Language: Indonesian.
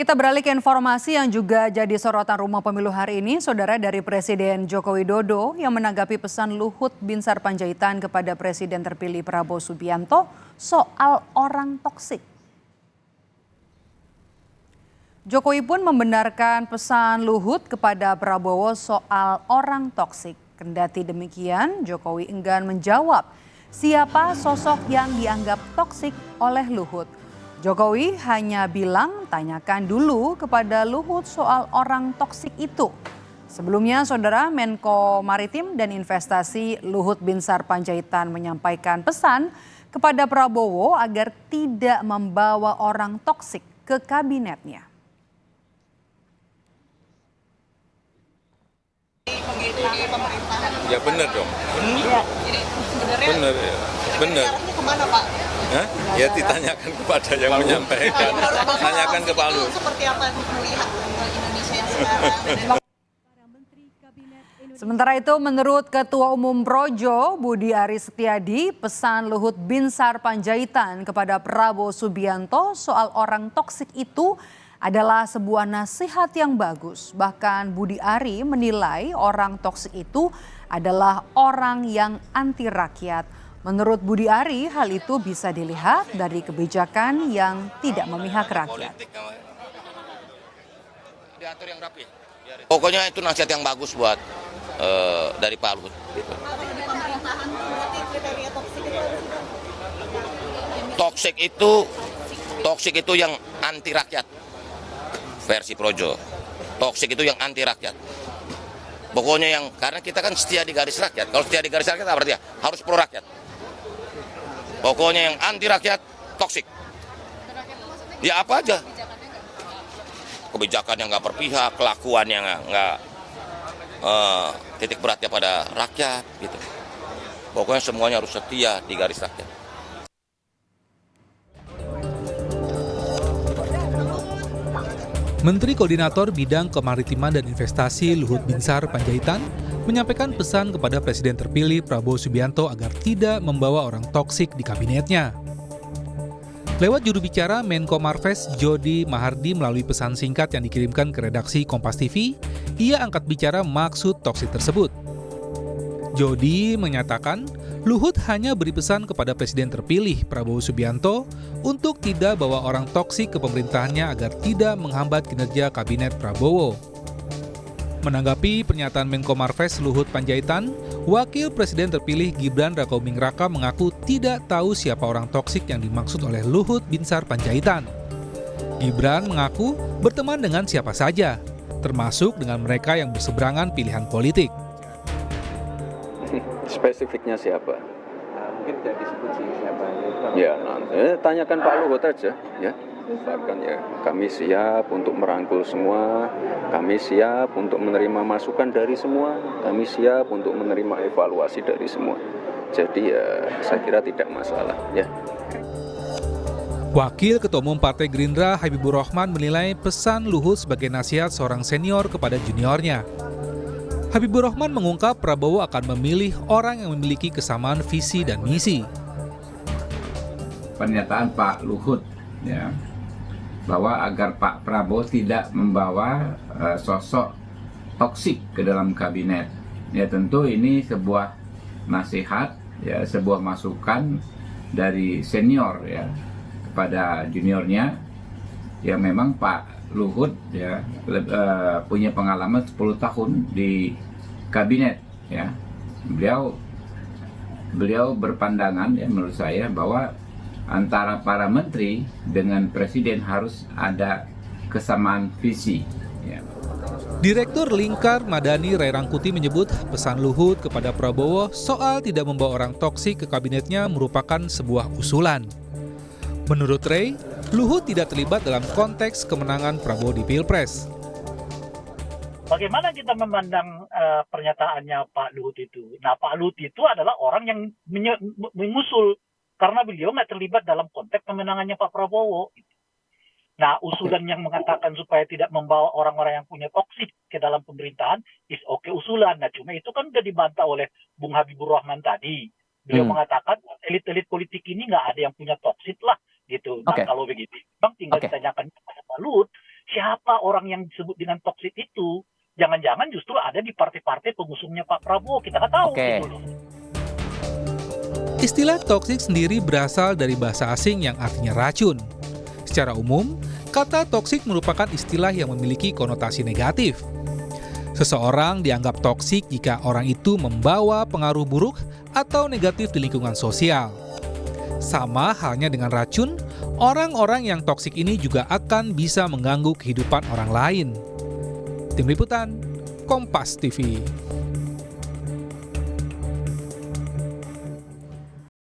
Kita beralih ke informasi yang juga jadi sorotan Rumah Pemilu hari ini, saudara, dari Presiden Joko Widodo yang menanggapi pesan Luhut Binsar Panjaitan kepada Presiden terpilih Prabowo Subianto soal orang toksik. Jokowi pun membenarkan pesan Luhut kepada Prabowo soal orang toksik. Kendati demikian, Jokowi enggan menjawab siapa sosok yang dianggap toksik oleh Luhut. Jokowi hanya bilang tanyakan dulu kepada Luhut soal orang toksik itu. Sebelumnya, saudara, Menko Maritim dan Investasi Luhut Binsar Panjaitan menyampaikan pesan kepada Prabowo agar tidak membawa orang toksik ke kabinetnya. Ya benar dong. Benar ya. Benar. Kemana Pak? Hah? Ya ditanyakan kepada yang menyampaikan. Tanyakan ke Pak Luhut. Seperti apa melihat Indonesia yang sekarang? Sementara itu, menurut Ketua Umum Projo, Budi Aris Setiadi, pesan Luhut Binsar Panjaitan kepada Prabowo Subianto soal orang toksik itu adalah sebuah nasihat yang bagus. Bahkan Budi Ari menilai orang toksik itu adalah orang yang anti rakyat. Menurut Budi Ari, hal itu bisa dilihat dari kebijakan yang tidak memihak rakyat. Diatur yang rapi. Pokoknya itu nasihat yang bagus buat dari Pak Luhut. Gitu. Toksik itu yang anti rakyat. Versi Projo. Toksik itu yang anti rakyat. Pokoknya yang, karena kita kan setia di garis rakyat. Kalau setia di garis rakyat apa berarti? Harus pro rakyat. Pokoknya yang anti rakyat, toksik. Ya apa aja. Kebijakan yang nggak berpihak, kelakuan yang nggak titik beratnya pada rakyat, gitu. Pokoknya semuanya harus setia di garis rakyat. Menteri Koordinator Bidang Kemaritiman dan Investasi Luhut Binsar Panjaitan menyampaikan pesan kepada Presiden terpilih Prabowo Subianto agar tidak membawa orang toksik di kabinetnya. Lewat juru bicara Menko Marves Jody Mahardi melalui pesan singkat yang dikirimkan ke redaksi Kompas TV, ia angkat bicara maksud toksik tersebut. Jody menyatakan Luhut hanya beri pesan kepada Presiden terpilih Prabowo Subianto untuk tidak bawa orang toksik ke pemerintahannya agar tidak menghambat kinerja kabinet Prabowo. Menanggapi pernyataan Menko Marves Luhut Panjaitan, Wakil Presiden terpilih Gibran Rakabuming Raka mengaku tidak tahu siapa orang toksik yang dimaksud oleh Luhut Binsar Panjaitan. Gibran mengaku berteman dengan siapa saja, termasuk dengan mereka yang berseberangan pilihan politik. Spesifiknya siapa? Mungkin tidak disebut sih siapa. Ya, nanti tanyakan Pak Luhut aja, ya. Bahkan ya, kami siap untuk merangkul semua, kami siap untuk menerima masukan dari semua, kami siap untuk menerima evaluasi dari semua. Jadi ya, saya kira tidak masalah, ya. Wakil Ketua Umum Partai Gerindra Habibur Rahman menilai pesan Luhut sebagai nasihat seorang senior kepada juniornya. Habibur Rahman mengungkap Prabowo akan memilih orang yang memiliki kesamaan visi dan misi. Pernyataan Pak Luhut, ya, bahwa agar Pak Prabowo tidak membawa sosok toksik ke dalam kabinet. Ya tentu ini sebuah nasihat, ya sebuah masukan dari senior ya kepada juniornya. Ya memang Pak Luhut ya punya pengalaman 10 tahun di kabinet ya. Beliau berpandangan ya menurut saya bahwa antara para menteri dengan presiden harus ada kesamaan visi. Ya. Direktur Lingkar Madani Ray Rangkuti menyebut pesan Luhut kepada Prabowo soal tidak membawa orang toksik ke kabinetnya merupakan sebuah usulan. Menurut Ray, Luhut tidak terlibat dalam konteks kemenangan Prabowo di Pilpres. Bagaimana kita memandang pernyataannya Pak Luhut itu? Nah, Pak Luhut itu adalah orang yang mengusul karena beliau nggak terlibat dalam konteks pemenangannya Pak Prabowo. Nah, usulan yang mengatakan supaya tidak membawa orang-orang yang punya toksik ke dalam pemerintahan is oke usulan. Nah, cuma itu kan sudah dibantah oleh Bung Habibur Rahman tadi. Beliau mengatakan elit-elit politik ini nggak ada yang punya toksik lah gitu. Nah, kalau begitu, bang tinggal ditanyakan kepada Pak Luhut siapa orang yang disebut dengan toksik itu? Jangan-jangan justru ada di partai-partai pengusungnya Pak Prabowo, kita nggak tahu. Oke. Gitu loh. Istilah toksik sendiri berasal dari bahasa asing yang artinya racun. Secara umum, kata toksik merupakan istilah yang memiliki konotasi negatif. Seseorang dianggap toksik jika orang itu membawa pengaruh buruk atau negatif di lingkungan sosial. Sama halnya dengan racun, orang-orang yang toksik ini juga akan bisa mengganggu kehidupan orang lain. Tim Liputan, Kompas TV.